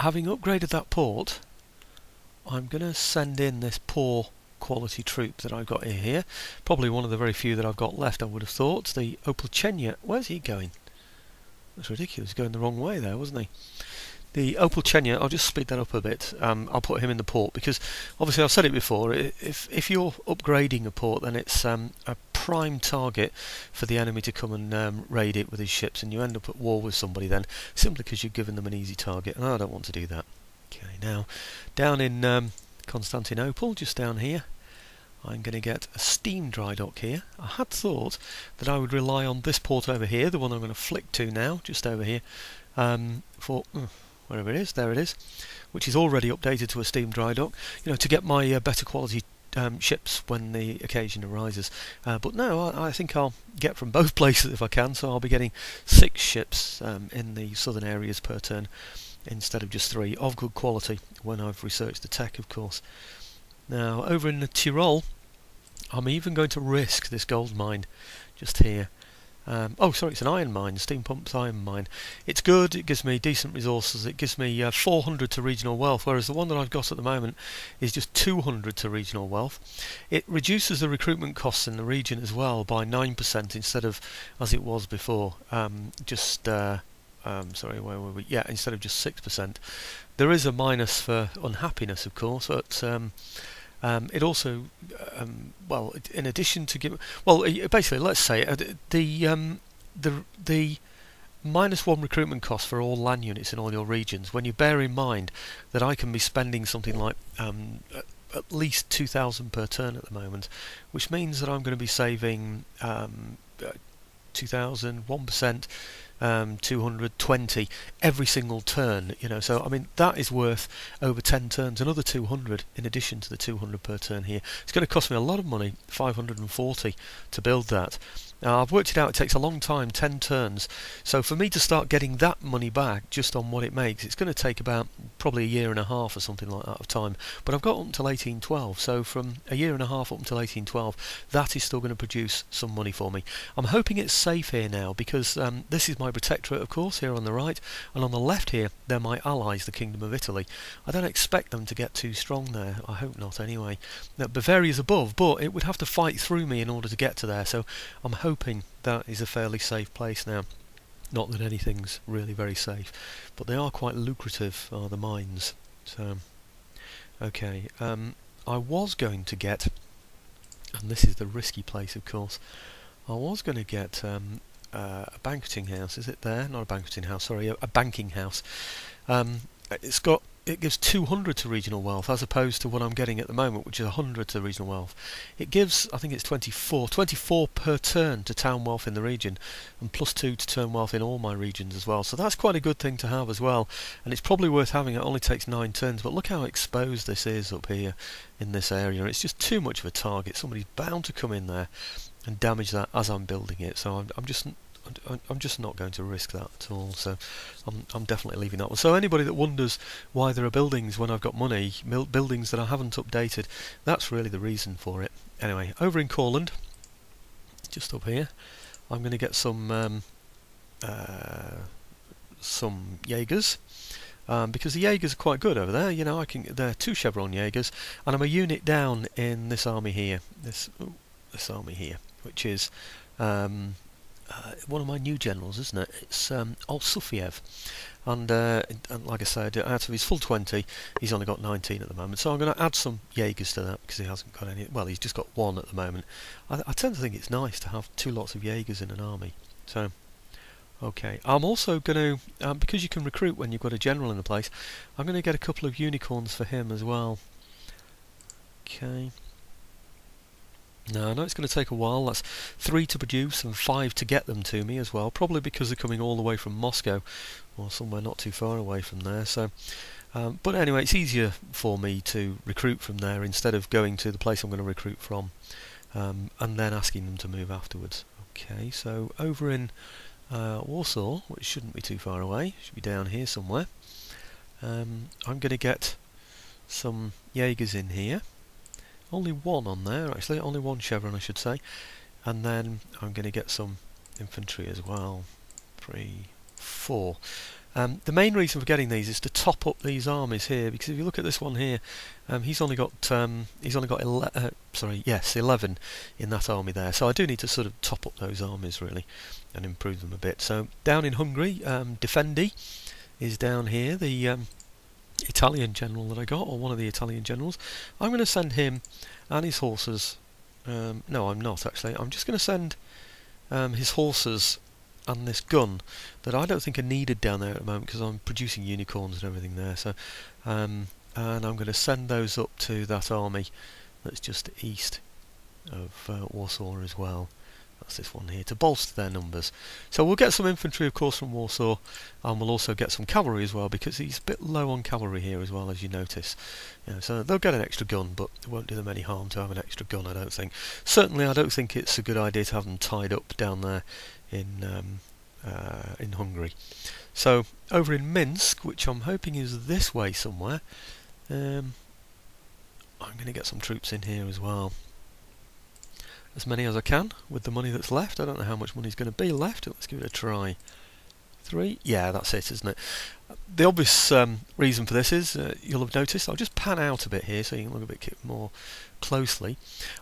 having upgraded that port, I'm going to send in this poor quality troop that I've got here. Probably one of the very few that I've got left, I would have thought. The Opolchenia. Where's he going? That's ridiculous. He's going the wrong way there, wasn't he? The Opolchenia, I'll just speed that up a bit. I'll put him in the port because obviously I've said it before, if you're upgrading a port, then it's a prime target for the enemy to come and raid it with his ships, and you end up at war with somebody then, simply because you've given them an easy target, and I don't want to do that. Okay, now down in Constantinople, just down here, I'm going to get a steam dry dock here. I had thought that I would rely on this port over here, the one I'm going to flick to now, just over here, for wherever it is, there it is, which is already updated to a steam dry dock, to get my better quality ships when the occasion arises. But no, I think I'll get from both places if I can, so I'll be getting 6 ships in the southern areas per turn, instead of just 3, of good quality, when I've researched the tech, of course. Now, over in the Tyrol, I'm even going to risk this gold mine, just here. Oh, sorry, it's an iron mine, steam pumps iron mine. It's good, it gives me decent resources, it gives me 400 to regional wealth, whereas the one that I've got at the moment is just 200 to regional wealth. It reduces the recruitment costs in the region as well by 9% instead of, as it was before, sorry, where were we? Yeah, instead of just 6%. There is a minus for unhappiness, of course, but it also, well, in addition to give, well, basically, let's say the -1 recruitment cost for all land units in all your regions. When you bear in mind that I can be spending something like at least 2,000 per turn at the moment, which means that I'm going to be saving 2,000, 1%. 220 every single turn, so I mean that is worth over 10 turns, another 200 in addition to the 200 per turn here. It's going to cost me a lot of money, 540 to build that. Now I've worked it out, it takes a long time, 10 turns, so for me to start getting that money back just on what it makes, it's going to take about probably a year and a half or something like that of time, but I've got up until 1812, so from a year and a half up until 1812, that is still going to produce some money for me. I'm hoping it's safe here now, because this is my protectorate, of course, here on the right, and on the left here, they're my allies, the Kingdom of Italy. I don't expect them to get too strong there, I hope not anyway. Now, Bavaria's above, but it would have to fight through me in order to get to there, so I'm hoping that is a fairly safe place now. Not that anything's really very safe, but they are quite lucrative, are the mines. So, okay, I was going to get, and this is the risky place, of course, I was going to get a banqueting house. Is it there? Not a banqueting house, sorry, a banking house. It gives 200 to regional wealth as opposed to what I'm getting at the moment, which is 100 to regional wealth. It gives, I think it's 24 per turn to town wealth in the region, and +2 to turn wealth in all my regions as well. So that's quite a good thing to have as well, and it's probably worth having. It only takes 9 turns, but look how exposed this is up here in this area. It's just too much of a target. Somebody's bound to come in there and damage that as I'm building it. So I'm just not going to risk that at all, so I'm definitely leaving that one. So anybody that wonders why there are buildings when I've got money, buildings that I haven't updated, that's really the reason for it. Anyway, over in Courland, just up here, I'm going to get some Jaegers, because the Jaegers are quite good over there. They're 2 Chevron Jaegers, and I'm a unit down in this army here, this army here, which is one of my new generals, isn't it? It's Al-Sufiev, and like I said, out of his full 20, he's only got 19 at the moment, so I'm going to add some Jaegers to that, because he hasn't got any. Well, he's just got 1 at the moment. I tend to think it's nice to have 2 lots of Jaegers in an army. So, okay, I'm also going to, because you can recruit when you've got a general in the place, I'm going to get a couple of unicorns for him as well. Okay. Now, I know it's going to take a while. That's 3 to produce and 5 to get them to me as well, probably because they're coming all the way from Moscow or somewhere not too far away from there. So, but anyway, it's easier for me to recruit from there instead of going to the place I'm going to recruit from and then asking them to move afterwards. Okay, so over in Warsaw, which shouldn't be too far away, should be down here somewhere, I'm going to get some Jaegers in here. Only 1 on there, actually, only 1 Chevron I should say, and then I'm going to get some infantry as well, 3, 4. The main reason for getting these is to top up these armies here, because if you look at this one here, he's only got 11 in that army there. So I do need to sort of top up those armies really and improve them a bit. So down in Hungary, Defendi is down here, the Italian general that I got, or one of the Italian generals. I'm going to send him and his horses. No, I'm not actually. I'm just going to send his horses and this gun that I don't think are needed down there at the moment because I'm producing unicorns and everything there. So, and I'm going to send those up to that army that's just east of Warsaw as well. That's this one here, to bolster their numbers. So we'll get some infantry, of course, from Warsaw, and we'll also get some cavalry as well, because he's a bit low on cavalry here as well, as you notice. So they'll get an extra gun, but it won't do them any harm to have an extra gun, I don't think. Certainly, I don't think it's a good idea to have them tied up down there in Hungary. So over in Minsk, which I'm hoping is this way somewhere, I'm going to get some troops in here as well. As many as I can with the money that's left. I don't know how much money is going to be left. Let's give it a try. 3? Yeah, that's it, isn't it? The obvious reason for this is, you'll have noticed, I'll just pan out a bit here so you can look a bit more closely.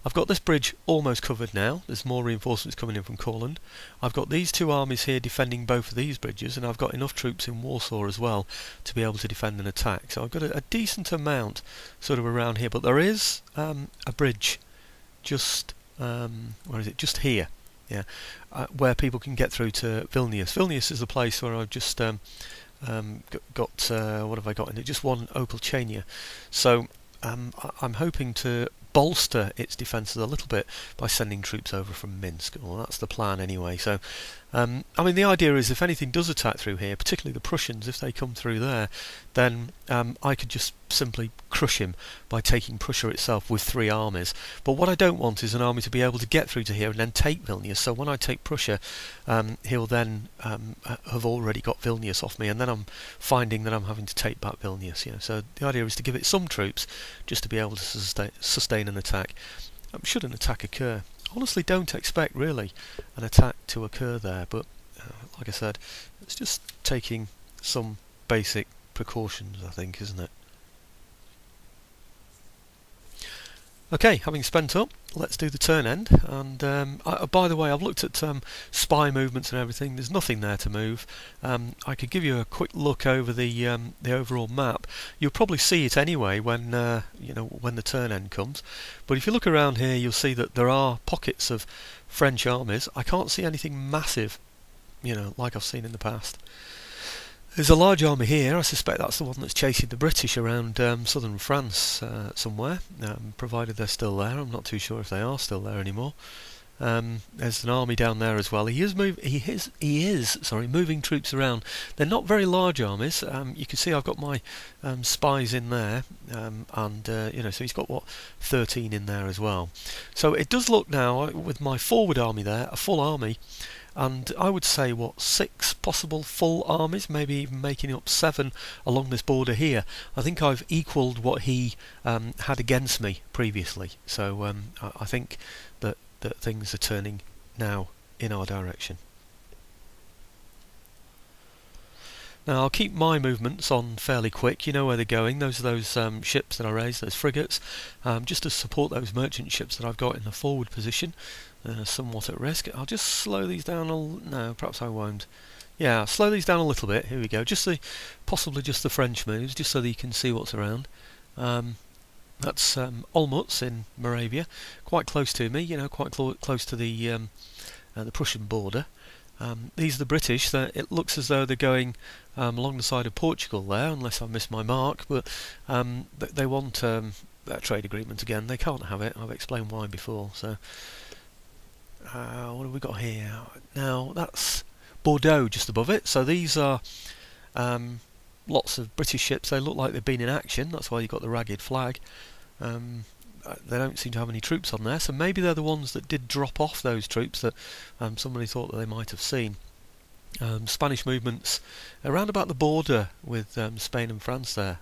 I've got this bridge almost covered now. There's more reinforcements coming in from Courland. I've got these two armies here defending both of these bridges, and I've got enough troops in Warsaw as well to be able to defend and attack. So I've got a decent amount sort of around here, but there is a bridge just where is it? Just here, yeah, where people can get through to Vilnius. Vilnius is the place where I've just got what have I got in it? Just one Opolchenia. So I'm hoping to bolster its defences a little bit by sending troops over from Minsk. Well, that's the plan anyway. So I mean, the idea is if anything does attack through here, particularly the Prussians, if they come through there, then I could just simply crush him by taking Prussia itself with 3 armies. But what I don't want is an army to be able to get through to here and then take Vilnius. So when I take Prussia, he'll then have already got Vilnius off me, and then I'm finding that I'm having to take back Vilnius. So the idea is to give it some troops just to be able to sustain an attack. Should an attack occur? Honestly, don't expect really an attack to occur there, but like I said, it's just taking some basic precautions, I think, isn't it? Okay, having spent up, let's do the turn end. And by the way, I've looked at spy movements and everything. There's nothing there to move. I could give you a quick look over the overall map. You'll probably see it anyway when when the turn end comes. But if you look around here, you'll see that there are pockets of French armies. I can't see anything massive, like I've seen in the past. There's a large army here. I suspect that's the one that's chasing the British around southern France somewhere, provided they're still there. I'm not too sure if they are still there anymore. There's an army down there as well. He is moving troops around. They're not very large armies. You can see I've got my spies in there, so he's got 13 in there as well. So it does look now, with my forward army there, a full army. And I would say 6 possible full armies, maybe even making up 7 along this border here. I think I've equalled what he had against me previously. So I think that things are turning now in our direction. Now I'll keep my movements on fairly quick. You know where they're going. Those are those ships that I raised, those frigates, just to support those merchant ships that I've got in the forward position. Somewhat at risk. I'll just slow these down no, perhaps I won't. Yeah, I'll slow these down a little bit. Here we go. Possibly just the French moves, just so that you can see what's around. That's Olmutz in Moravia, quite close to me. Quite close to the Prussian border. These are the British. It looks as though they're going along the side of Portugal there, unless I missed my mark. But they want that trade agreement again. They can't have it. I've explained why before. So. What have we got here? Now that's Bordeaux just above it. So these are lots of British ships. They look like they've been in action. That's why you've got the ragged flag. They don't seem to have any troops on there. So maybe they're the ones that did drop off those troops that somebody thought that they might have seen. Spanish movements around about the border with Spain and France there.